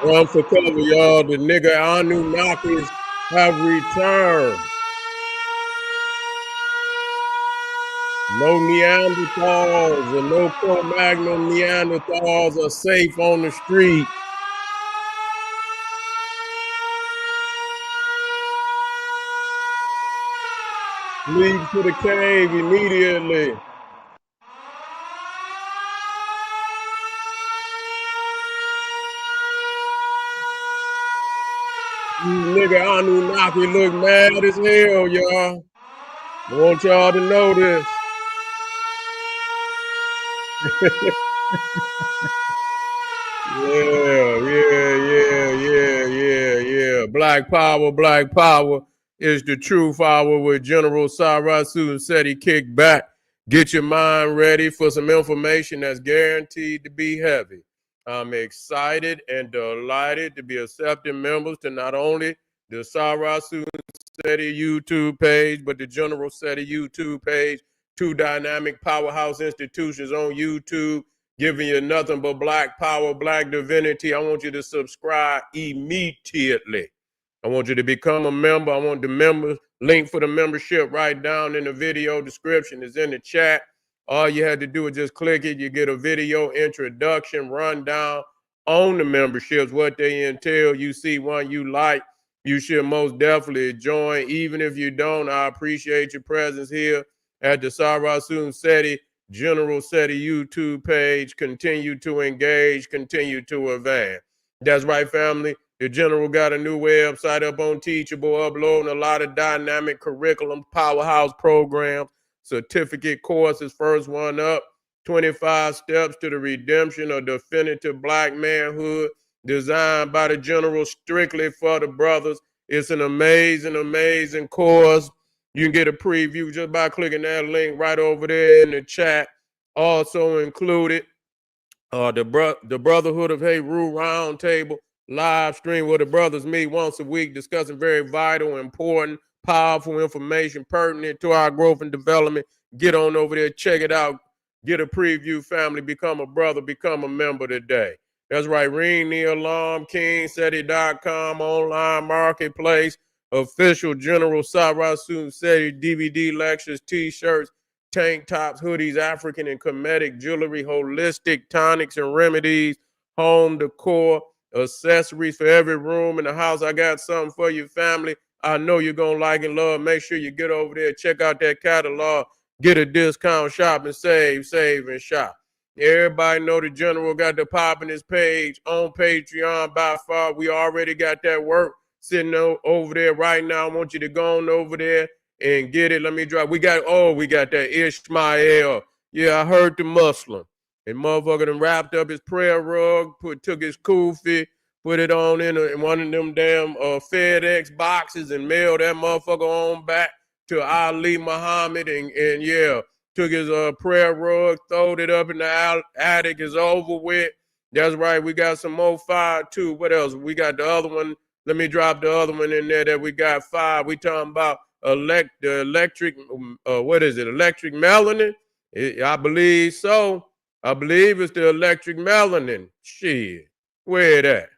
Run for cover, y'all. The nigga Anunnakis have returned. No Neanderthals and no Cro-Magnon Neanderthals are safe on the street. Leave to the cave immediately. You nigga Anunnaki look mad as hell, y'all. I want y'all to know this. Yeah. Black power is the truth hour with General Sarasu Seti kick back. Get your mind ready for some information that's guaranteed to be heavy. I'm excited and delighted to be accepting members to not only the Sarasu Seti YouTube page, but the General Seti YouTube page, two dynamic powerhouse institutions on YouTube, giving you nothing but black power, black divinity. I want you to subscribe immediately. I want you to become a member. I want the members link for the membership right down in the video description. Is in the chat. All you had to do is just click it. You get a video introduction, rundown on the memberships, what they entail. You see one you like, you should most definitely join. Even if you don't, I appreciate your presence here at the Sarasun Seti General Seti YouTube page. Continue to engage, continue to advance. That's right, family. The General got a new website up on Teachable, uploading a lot of dynamic curriculum, powerhouse programs, certificate courses. First one up, 25 Steps to the Redemption of Definitive Black Manhood, designed by the General strictly for the brothers. It's an amazing course. You can get a preview just by clicking that link right over there in the chat. Also included the Brotherhood of Heru Roundtable live stream where the brothers meet once a week discussing very vital, important, powerful information pertinent to our growth and development. Get on over there, check it out, get a preview, family, become a brother, become a member today. That's right, ring the alarm, KingSeti.com, online marketplace, official General Sarasu Seti DVD lectures, t-shirts, tank tops, hoodies, African and Kemetic jewelry, holistic tonics and remedies, home decor, accessories for every room in the house. I got something for you, family. I know you're going to like and love. Make sure you get over there, check out that catalog, get a discount, shop and save and shop. Everybody know the General got the pop in his page on Patreon by far. We already got that work sitting over there right now. I want you to go on over there and get it. Let me drop. We got that Ishmael. Yeah, I heard the Muslim. And motherfucker done wrapped up his prayer rug, took his kufi, put it on in one of them damn FedEx boxes and mailed that motherfucker on back to Ali Muhammad and yeah, took his prayer rug, throwed it up in the attic, is over with. That's right, we got some more fire too. What else? We got the other one. Let me drop the other one in there that we got 5. We talking about the electric, what is it? Electric melanin? I believe so. I believe it's the electric melanin. Shit. Where it at?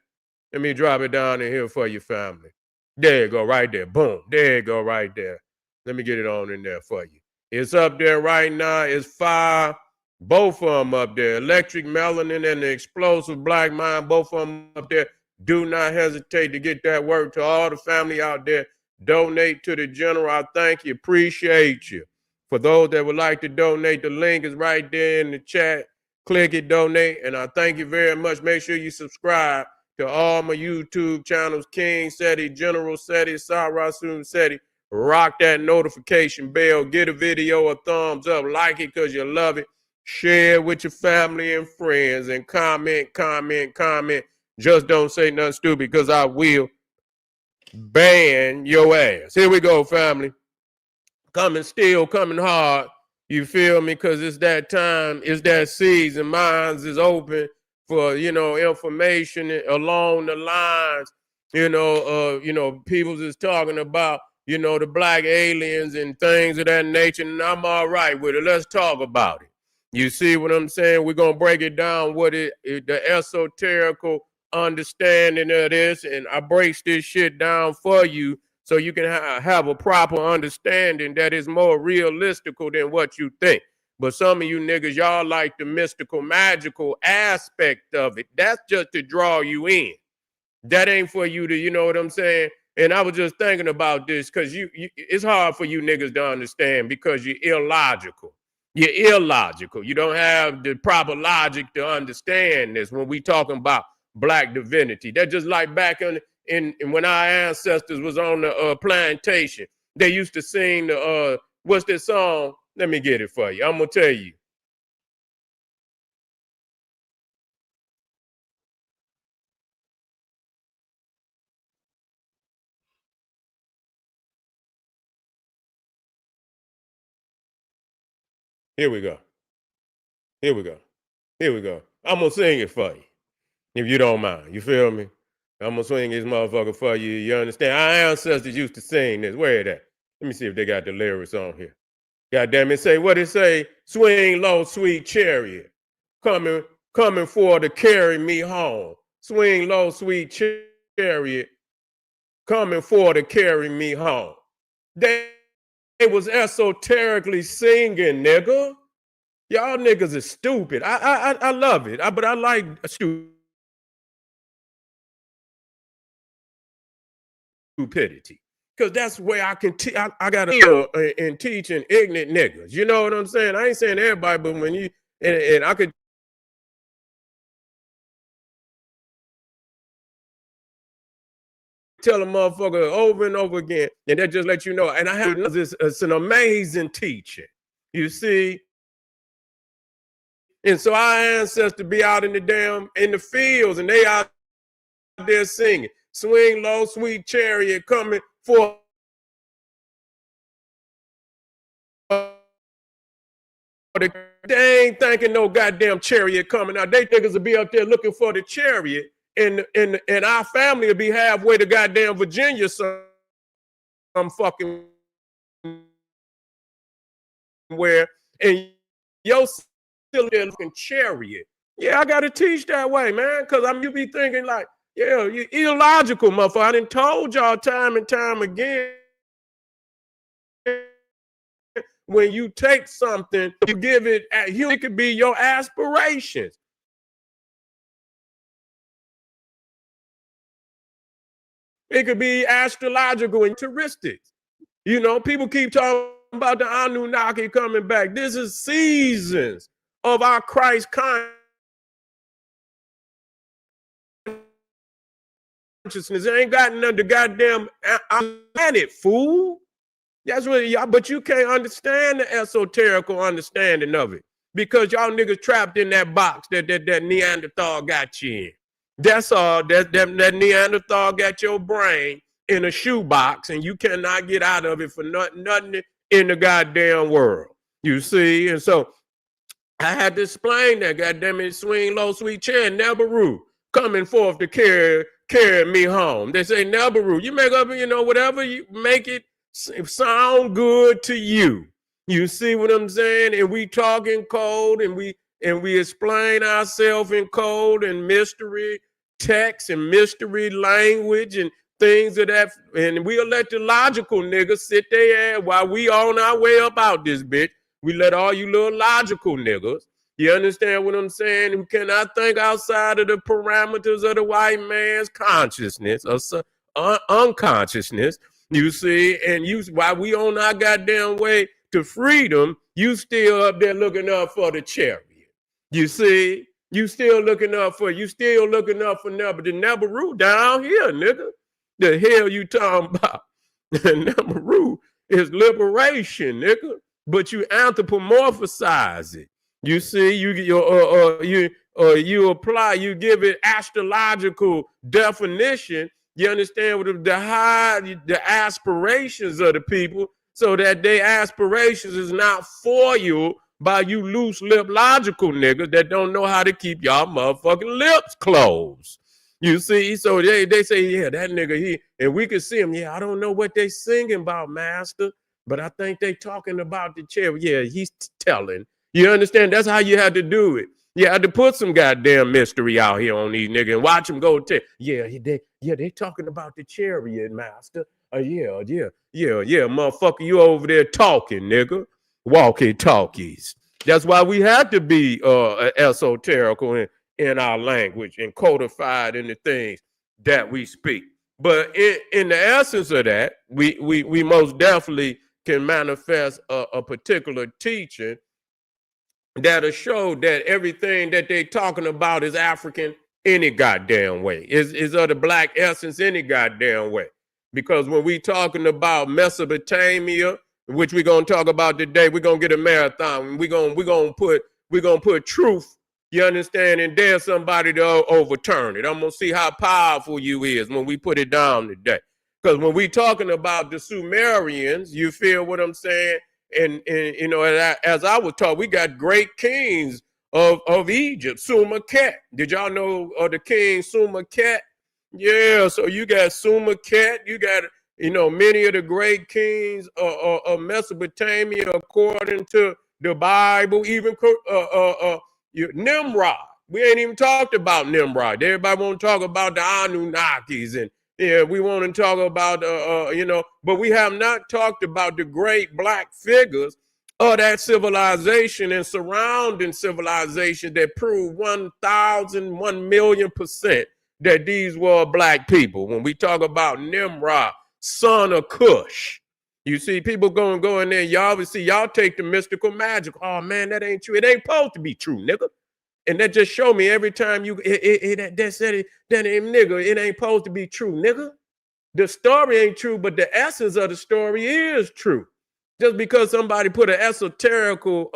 Let me drop it down in here for you, family. There you go, right there. Boom. There you go, right there. Let me get it on in there for you. It's up there right now. It's 5. Both of them up there. Electric melanin and the explosive black mind. Both of them up there. Do not hesitate to get that work. To all the family out there, donate to the General. I thank you. Appreciate you. For those that would like to donate, the link is right there in the chat. Click it, donate, and I thank you very much. Make sure you subscribe to all my YouTube channels, King Seti, General Seti, Sarasun Seti. Rock that notification bell. Get a video a thumbs up. Like it because you love it. Share it with your family and friends and comment. Just don't say nothing stupid because I will ban your ass. Here we go, family. Coming hard. You feel me? Because it's that time, it's that season. Minds is open for, information along the lines. People is talking about, the black aliens and things of that nature. And I'm all right with it. Let's talk about it. You see what I'm saying? We're going to break it down, the esoterical understanding of this, and I breaks this shit down for you so you can have a proper understanding that is more realistical than what you think. But some of you niggas, y'all like the mystical, magical aspect of it. That's just to draw you in. That ain't for you to, you know what I'm saying? And I was just thinking about this because it's hard for you niggas to understand because you're illogical. You're illogical. You don't have the proper logic to understand this when we talking about black divinity. That's just like back in when our ancestors was on the plantation. They used to sing the what's this song? Let me get it for you. I'm gonna tell you. Here we go. Here we go. Here we go. I'm gonna sing it for you, if you don't mind. You feel me? I'm gonna swing this motherfucker for you. You understand? Our ancestors used to sing this. Where it at? Let me see if they got the lyrics on here. God damn it, say what it say? Swing low, sweet chariot, coming for to carry me home. Swing low, sweet chariot, coming for to carry me home. They was esoterically singing, nigga. Y'all niggas is stupid. I love it, but I like stupidity. Because that's where I can I got to deal in teaching ignorant niggas. You know what I'm saying? I ain't saying everybody, but when you, and I could tell a motherfucker over and over again, and that just let you know. And I have this, it's an amazing teacher. You see? And so our ancestors be out in the fields, and they out there singing. Swing low, sweet chariot coming for. They ain't thinking no goddamn chariot coming out. They niggas will be up there looking for the chariot, and our family will be halfway to goddamn Virginia some fucking where, and yo still there looking chariot. Yeah, I gotta teach that way, man, because you be thinking like, yeah, you illogical, motherfucker. I done told y'all time and time again. When you take something, you give it, it could be your aspirations. It could be astrological and heuristics. You know, people keep talking about the Anunnaki coming back. This is seasons of our Christ consciousness. It ain't got none of the goddamn planet, fool. That's what y'all, but you can't understand the esoterical understanding of it because y'all niggas trapped in that box that Neanderthal got you in. That's all. That Neanderthal got your brain in a shoebox, and you cannot get out of it for nothing in the goddamn world. You see, and so I had to explain that. Goddamn it, swing low, sweet chair, Nibiru coming forth to carry me home. They say Nibiru, you make up, you know, whatever you make it sound good to you. You see what I'm saying? And we talk in code, and we explain ourselves in code and mystery text and mystery language and things of that. And we'll let the logical niggas sit there while we on our way up out this bitch. We let all you little logical niggas, you understand what I'm saying, who cannot think outside of the parameters of the white man's consciousness or unconsciousness. You see, and while we on our goddamn way to freedom, you still up there looking up for the chariot. You see, you still looking up for the Nibiru down here, nigga. The hell you talking about? Nibiru is liberation, nigga. But you anthropomorphize it. You see, you apply, you give it astrological definition. You understand what the aspirations of the people, so that their aspirations is not foiled by you loose lip logical niggas that don't know how to keep y'all motherfucking lips closed. You see, so they say, yeah, that nigga, and we can see him. Yeah, I don't know what they singing about, master, but I think they talking about the chair. Yeah, he's telling. You understand? That's how you have to do it. You had to put some goddamn mystery out here on these niggas and watch them go to, they talking about the chariot master. Motherfucker, you over there talking, nigga. Walkie talkies. That's why we had to be esoterical in our language and codified in the things that we speak. But in the essence of that, we most definitely can manifest a particular teaching that'll show that everything that they talking about is African any goddamn way, is of the black essence any goddamn way. Because when we talking about Mesopotamia, which we're gonna talk about today, we're gonna get a marathon. We're gonna put truth, you understand, and dare somebody to overturn it. I'm gonna see how powerful you is when we put it down today. Because when we talking about the Sumerians, you feel what I'm saying? And you know, as I was taught, we got great kings of Egypt, Sumer-Ket. Did y'all know the king Sumer-Ket? Yeah, so you got Sumer-Ket, you got, you know, many of the great kings of Mesopotamia according to the Bible, even Nimrod. We ain't even talked about Nimrod. Everybody want to talk about the Anunnakis, and yeah, we want to talk about, you know, but we have not talked about the great black figures of that civilization and surrounding civilization that prove 1,000, 1,000,000% that these were black people. When we talk about Nimrod, son of Kush, you see people go in there, y'all take the mystical magic. Oh man, that ain't true. It ain't supposed to be true, nigga. And that just show me every time that said it, that nigga, it ain't supposed to be true, nigga. The story ain't true, but the essence of the story is true. Just because somebody put an esoterical,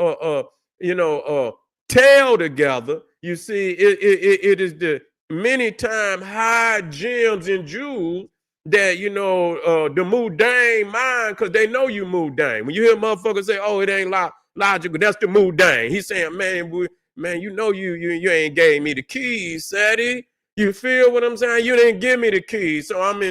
tale together, you see, it is the many time high gems and jewels that, you know, the Mudang mind, because they know you Mudang. When you hear motherfuckers say, oh, it ain't logical, that's the Mudang. He's saying, man, you know you ain't gave me the keys, Sadie. You feel what I'm saying? You didn't give me the keys, so I'm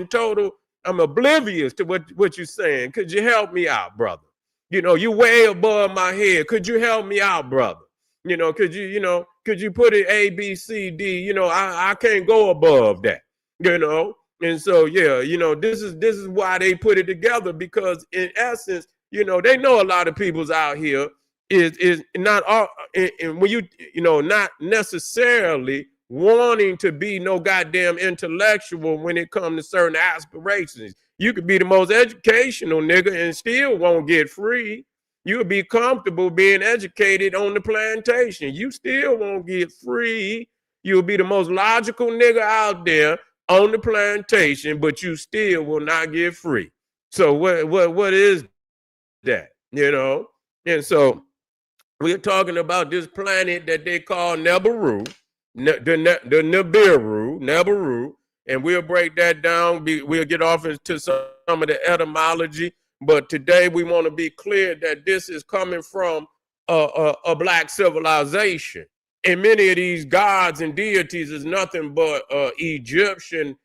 oblivious to what you're saying. Could you help me out, brother? You know, you way above my head. Could you help me out, brother? You know, could you put it A, B, C, D? You know, I can't go above that, you know? And so, yeah, you know, this is why they put it together, because in essence, you know, they know a lot of people's out here is not all, and when you know, not necessarily wanting to be no goddamn intellectual when it comes to certain aspirations. You could be the most educational nigga and still won't get free. You'll be comfortable being educated on the plantation. You still won't get free. You'll be the most logical nigga out there on the plantation, but you still will not get free. So what is that? You know? And so we're talking about this planet that they call Nibiru, the Nibiru, and we'll break that down. We'll get off into some of the etymology, but today we want to be clear that this is coming from a black civilization. And many of these gods and deities is nothing but Egyptian,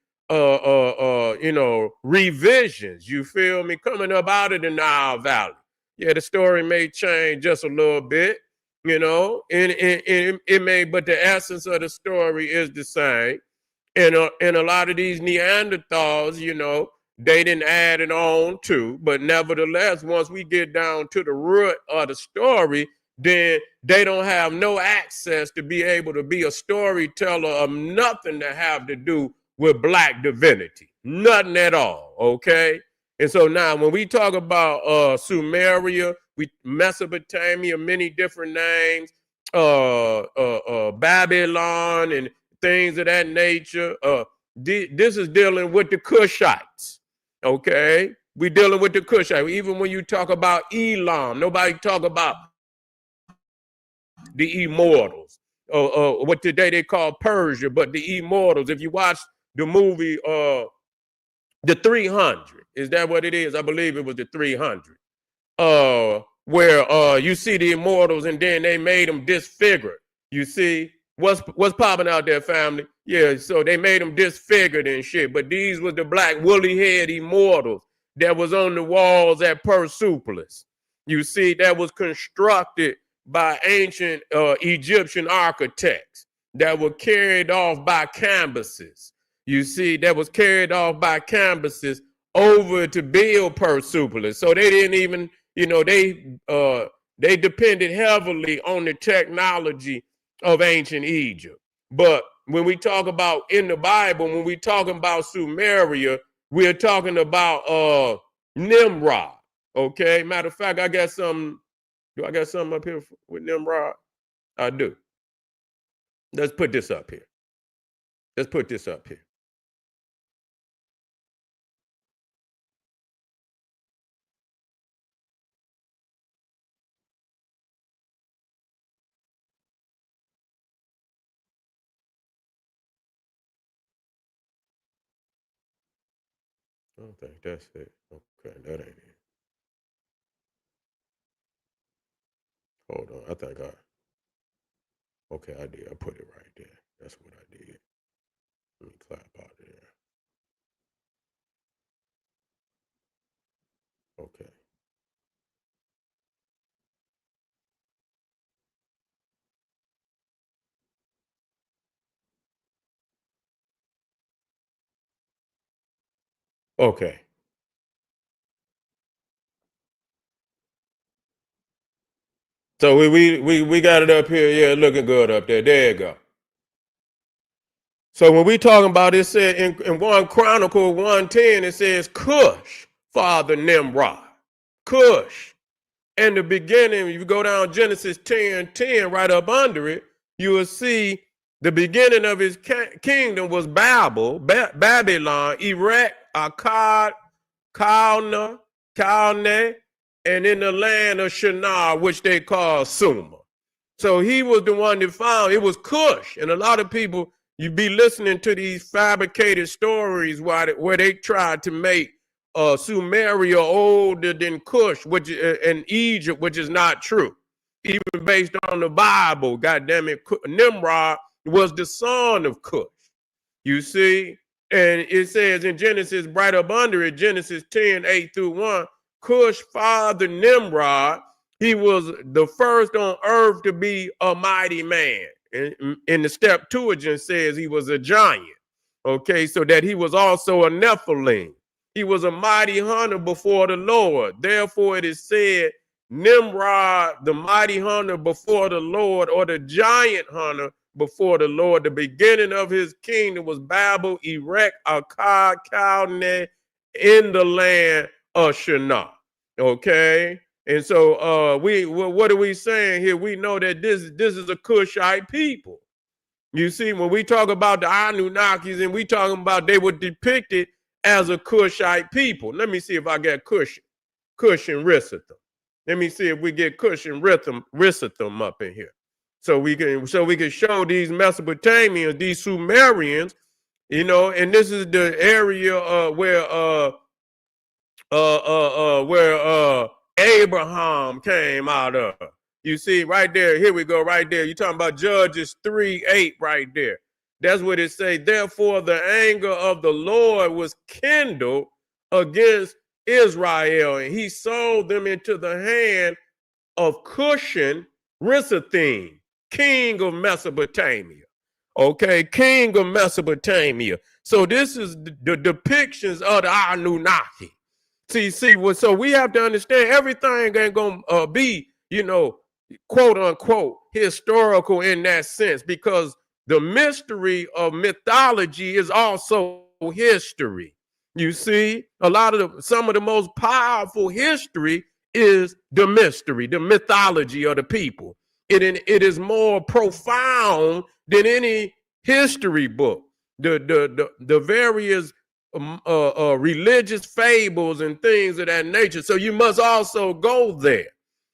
revisions. You feel me? Coming up out of the Nile Valley. Yeah, the story may change just a little bit, you know, and it may, but the essence of the story is the same. And a lot of these Neanderthals, you know, they didn't add it on too, but nevertheless, once we get down to the root of the story, then they don't have no access to be able to be a storyteller of nothing to have to do with black divinity, nothing at all, okay? And so now when we talk about Sumeria, Mesopotamia, many different names, Babylon and things of that nature, this is dealing with the Kushites, okay? We're dealing with the Kushites. Even when you talk about Elam, nobody talk about the immortals, what today they call Persia, but the immortals. If you watch the movie, the 300, is that what it is? I believe it was the 300, where you see the immortals and then they made them disfigured. You see what's popping out there, family? Yeah, so they made them disfigured and shit, but these was the black woolly head immortals that was on the walls at Persepolis. You see, that was constructed by ancient Egyptian architects that were carried off by canvases. You see, that was carried off by canvases over to build Persepolis. So they didn't even, they depended heavily on the technology of ancient Egypt. But when we talk about in the Bible, when we talking about Sumeria, we're talking about Nimrod. Okay. Matter of fact, I got some. Do I got something up here with Nimrod? I do. Let's put this up here. Let's put this up here. I don't think that's it. Okay, that ain't it. Hold on. I think okay, I did. I put it right there. That's what I did. Let me clap out of there. Okay. Okay. So we got it up here. Yeah, looking good up there. There you go. So when we talking about it, said in 1 Chronicle 1:10, it says Kush, father Nimrod. Kush. In the beginning, if you go down Genesis 10:10, right up under it, you will see the beginning of his kingdom was Babylon, Erech, Akkad, Calneh, and in the land of Shinar, which they call Sumer. So he was the one that found it was Kush. And a lot of people, you be listening to these fabricated stories where they tried to make Sumeria older than Kush, which in Egypt, which is not true. Even based on the Bible, goddamn it, Nimrod was the son of Kush. You see, and it says in Genesis, right up under it, Genesis 10:8-1, Kush father Nimrod, he was the first on earth to be a mighty man. In the Septuagint says he was a giant. Okay, so that he was also a Nephilim. He was a mighty hunter before the Lord. Therefore, it is said, Nimrod, the mighty hunter before the Lord, or the giant hunter before the Lord. The beginning of his kingdom was Babel, Erech, Akkad, Calneh, in the land of Shinar. Okay, and so what are we saying here? We know that this is a Cushite people. You see, when we talk about the Anunnakis, and we talking about they were depicted as a Cushite people. Let me see if I get Kush and Rissatham. Let me see if we get Kush and Rissatham up in here. So we can show these Mesopotamians, these Sumerians, and this is the area where Abraham came out of. You see right there, here we go, right there. You're talking about Judges 3:8 right there. That's what it says. Therefore, the anger of the Lord was kindled against Israel, and he sold them into the hand of Cushan Rissathim, king of Mesopotamia. Okay, king of Mesopotamia. So this is the depictions of the Anunnaki. See, so we have to understand everything ain't gonna be, quote unquote, historical in that sense, because the mystery of mythology is also history. You see, some of the most powerful history is the mystery, the mythology of the people. It is more profound than any history book. The various religious fables and things of that nature. So you must also go there.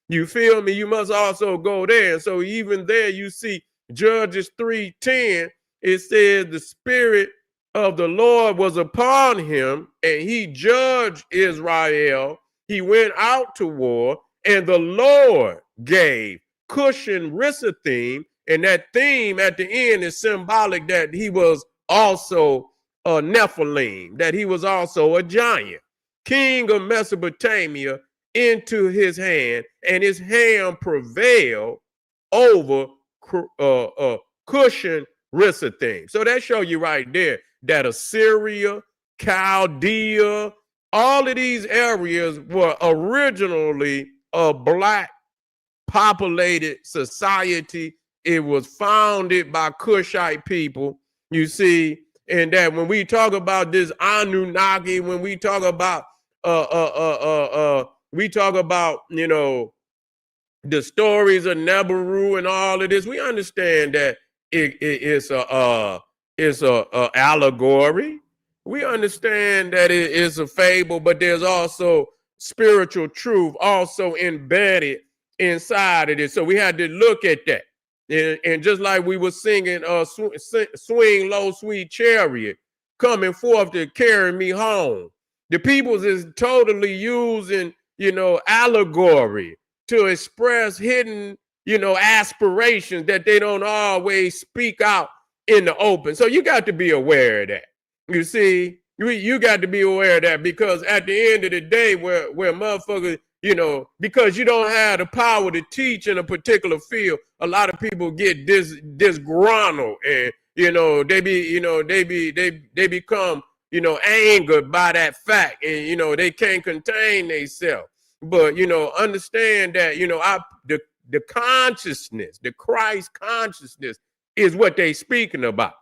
You feel me? You must also go there. And so even there, you see Judges 3:10. It says the spirit of the Lord was upon him, and he judged Israel. He went out to war, and the Lord gave Cushan Rissathim, and that theme at the end is symbolic that he was also a Nephilim, that he was also a giant, king of Mesopotamia, into his hand, and his hand prevailed over Cushion Rissathim. So that show you right there that Assyria, Chaldea, all of these areas were originally a black populated society. It was founded by Kushite people, you see, and that when we talk about this Anunnaki, when we talk about you know, the stories of Nibiru and all of this, we understand that it's a allegory. We understand that it is a fable, but there's also spiritual truth also embedded inside of it. So we had to look at that. And just like we were singing Swing Low Sweet Chariot, coming forth to carry me home. The peoples is totally using, you know, allegory to express hidden, you know, aspirations that they don't always speak out in the open. So you got to be aware of that. You see, you got to be aware of that, because at the end of the day, where motherfuckers, you know, because you don't have the power to teach in a particular field, a lot of people get disgruntled, and you know, they become, you know, angered by that fact, and you know, they can't contain themselves. But you know, understand that, you know, the consciousness, the Christ consciousness, is what they speaking about.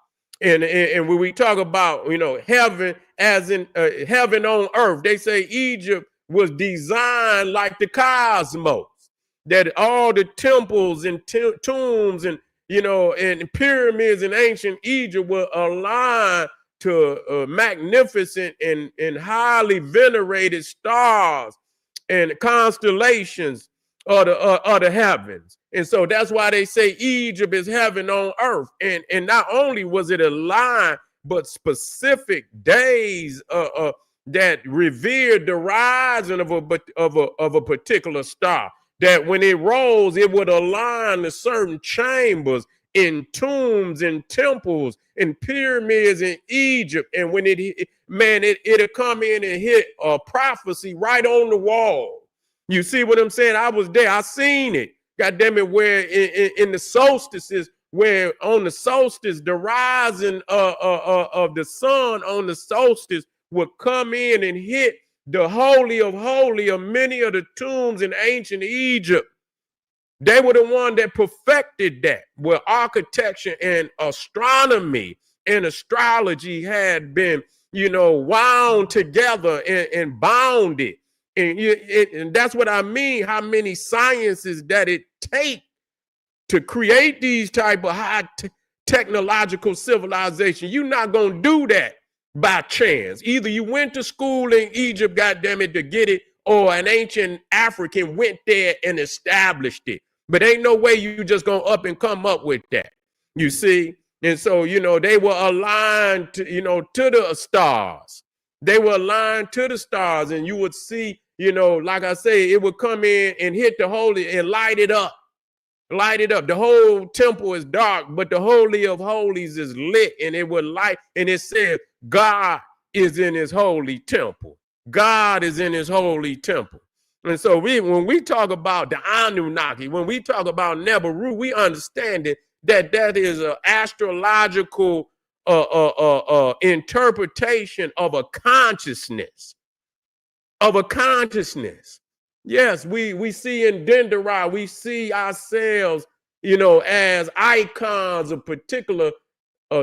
And when we talk about, you know, heaven as in heaven on earth, they say Egypt was designed like the cosmos, that all the temples and tombs and, you know, and pyramids in ancient Egypt were aligned to magnificent and highly venerated stars and constellations of the heavens. And so that's why they say Egypt is heaven on earth. And not only was it aligned, but specific days that revered the rising of a particular star, that when it rose, it would align to certain chambers in tombs and temples and pyramids in Egypt. And when it'll come in and hit a prophecy right on the wall. You see what I'm saying? I was there. I seen it. God damn it, where in the solstices, where on the solstice, the rising of the sun on the solstice would come in and hit the holy of holy of many of the tombs in ancient Egypt. They were the one that perfected that, where architecture and astronomy and astrology had been, you know, wound together and bounded. And that's what I mean, how many sciences that it takes to create these type of high technological civilization. You're not going to do that by chance. Either you went to school in Egypt, goddammit, to get it, or an ancient African went there and established it. But ain't no way you just going to up and come up with that. You see? And so, you know, they were aligned to, you know, to the stars. They were aligned to the stars, and you would see, you know, like I say, it would come in and hit the holy and light it up. Light it up. The whole temple is dark, but the holy of holies is lit, and it would light. And it says, God is in his holy temple. God is in his holy temple. And so when we talk about the Anunnaki, when we talk about Nibiru, we understand it, that is an astrological interpretation of a consciousness. Yes, we see in Dendera, we see ourselves, you know, as icons of particular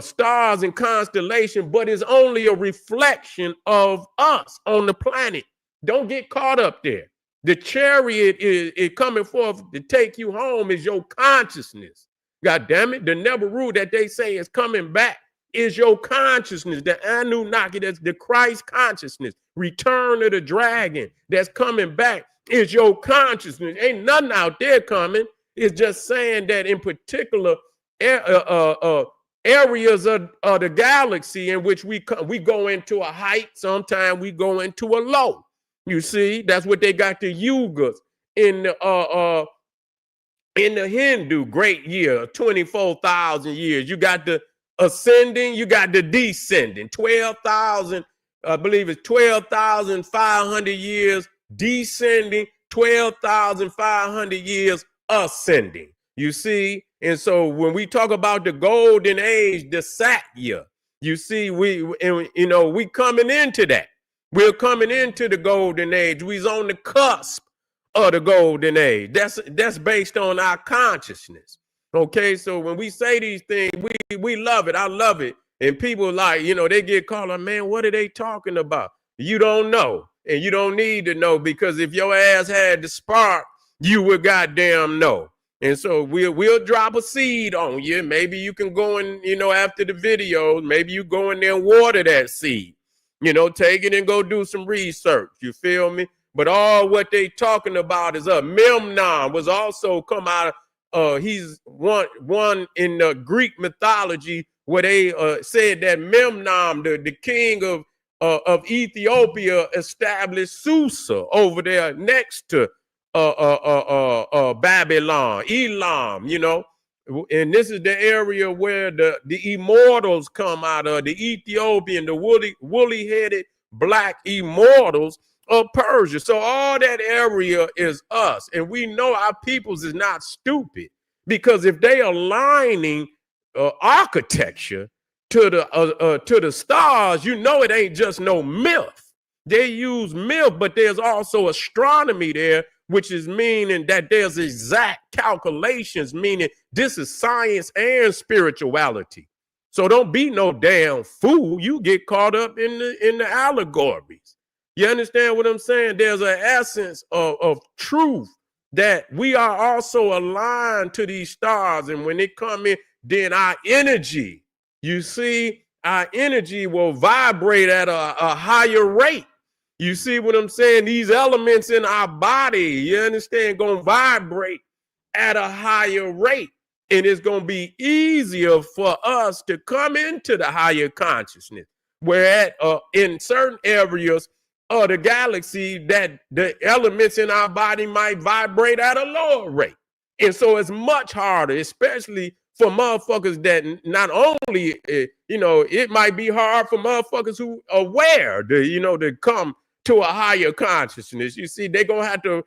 stars and constellation, but it's only a reflection of us on the planet. Don't get caught up there. The chariot is coming forth to take you home is your consciousness. God damn it. The Nibiru that they say is coming back is your consciousness. The Anunnaki, that's the Christ consciousness. Return of the dragon that's coming back is your consciousness. Ain't nothing out there coming. It's just saying that in particular areas of the galaxy in which we go into a height, sometimes we go into a low. You see, that's what they got the yugas in the Hindu great year, 24,000 years. You got the ascending, you got the descending, 12,000, I believe it's 12,500 years descending, 12,500 years ascending. You see? And so when we talk about the golden age, the Satya, you see, we coming into that. We're coming into the golden age. We's on the cusp of the golden age. That's based on our consciousness. Okay, so when we say these things, we love it. I love it. And people like, they get called like, man, what are they talking about? You don't know. And you don't need to know, because if your ass had the spark, you would goddamn know. And so we'll drop a seed on you. Maybe you can go in, after the video, maybe you go in there and water that seed. Take it and go do some research. You feel me? But all what they talking about is Memnon was also come out of, he's one in the Greek mythology where they said that Memnon, the king of Ethiopia, established Susa over there next to Babylon, Elam, and this is the area where the immortals come out of, the Ethiopian, the woolly-headed black immortals of Persia. So all that area is us, and we know our peoples is not stupid, because if they aligning architecture to the stars, it ain't just no myth. They use myth, but there's also astronomy there, which is meaning that there's exact calculations, meaning this is science and spirituality. So don't be no damn fool. You get caught up in the allegories. You understand what I'm saying? There's an essence of truth that we are also aligned to these stars. And when they come in, then our energy, you see, our energy will vibrate at a higher rate. You see what I'm saying? These elements in our body, you understand, going to vibrate at a higher rate. And it's going to be easier for us to come into the higher consciousness. Where in certain areas of the galaxy, that the elements in our body might vibrate at a lower rate. And so it's much harder, especially for motherfuckers that not only, it might be hard for motherfuckers who are aware to come to a higher consciousness. You see, they're gonna have to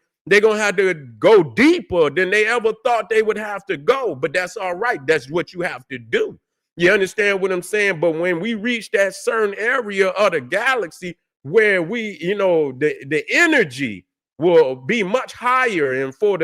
go deeper than they ever thought they would have to go. But that's all right. That's what you have to do. You understand what I'm saying? But when we reach that certain area of the galaxy where we, the energy will be much higher, and for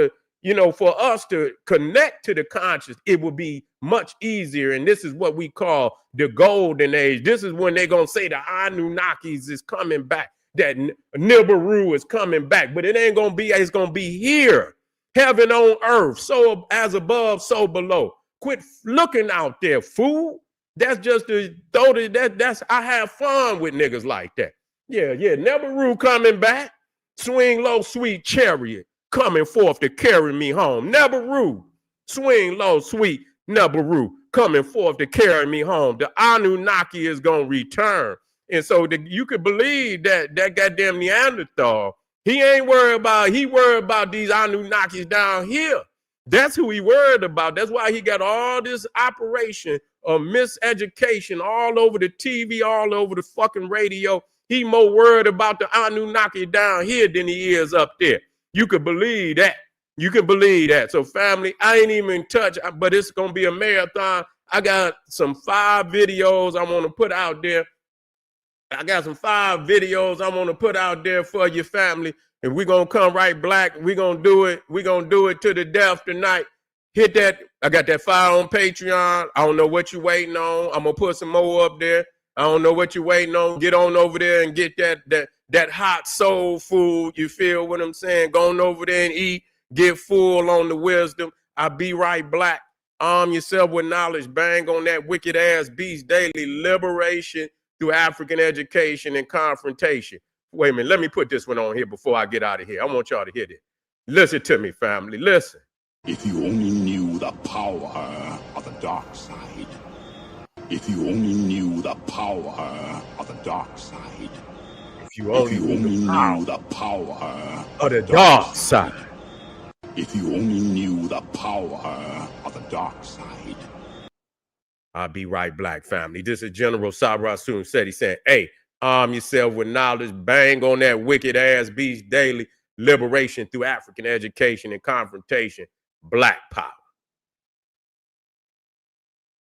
us to connect to the conscious, it will be much easier. And this is what we call the golden age. This is when they're gonna say the Anunnakis is coming back, that Nibiru is coming back, but it ain't gonna be, it's gonna be here, heaven on earth, so as above, so below. Quit looking out there, fool. That's just that's I have fun with niggas like that. Yeah, Nibiru coming back, swing low, sweet chariot coming forth to carry me home. Nibiru, swing low, sweet Nibiru coming forth to carry me home. The Anunnaki is gonna return. And so you could believe that goddamn Neanderthal, he worried about these Anunnakis down here. That's who he worried about. That's why he got all this operation of miseducation all over the TV, all over the fucking radio. He more worried about the Anunnaki down here than he is up there. You could believe that. You can believe that. So family, I ain't even touch, but it's going to be a marathon. I got some 5 videos I want to put out there. I got some 5 videos I want to put out there for your family. And we're going to come right black. We're going to do it. We're going to do it to the death tonight. Hit that. I got that file on Patreon. I don't know what you're waiting on. I'm going to put some more up there. I don't know what you're waiting on. Get on over there and get that hot soul food. You feel what I'm saying? Go on over there and eat. Get full on the wisdom. I'll be right black. Arm yourself with knowledge. Bang on that wicked ass beast daily. Liberation through African education and confrontation. Wait a minute. Let me put this one on here before I get out of here. I want y'all to hear this. Listen to me, family. Listen. If you only knew the power of the dark side. If you only knew the power of the dark side. If you only knew the power of the dark side. If you only knew the power of the dark side. I'll be right black, family. This is General Sarasun said. He said, hey, arm yourself with knowledge. Bang on that wicked ass beast daily. Liberation through African education and confrontation. Black power.